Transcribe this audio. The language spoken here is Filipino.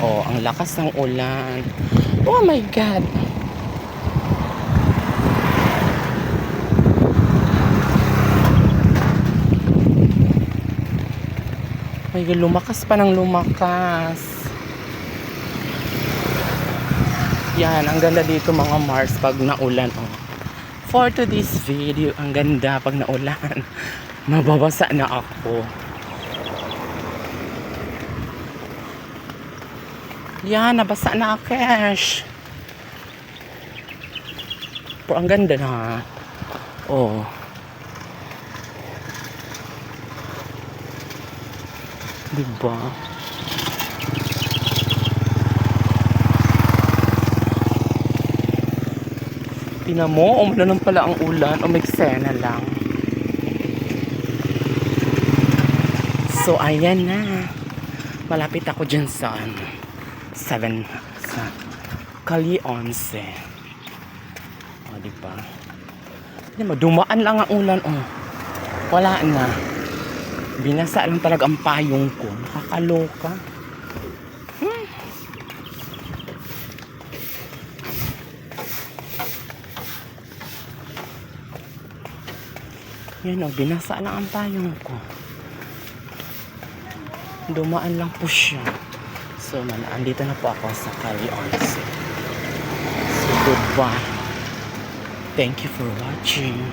Oh, ang lakas ng ulan. Oh my God. Ay, lumakas pa ng lumakas. Yan, ang ganda dito mga Mars pag naulan. Oh. For today's video, ang ganda pag naulan. Mababasa na ako. Yan, nabasa na ako, Cash. Pero ang ganda na. Oh. Diba? Tingnan mo, umulan pala ang ulan. O may eksena lang. So, ayan na. Malapit ako dyan sa 7 sa Kali 11. O, diba? Tingnan mo, dumaan lang ang ulan. Oh. Wala na. Binasa lang talaga ang payong ko. Nakakaloka. Yan o, binasa lang ang payong ko. Dumaan lang po siya. So, andito na po ako sa Kali 11. So, goodbye. Thank you for watching.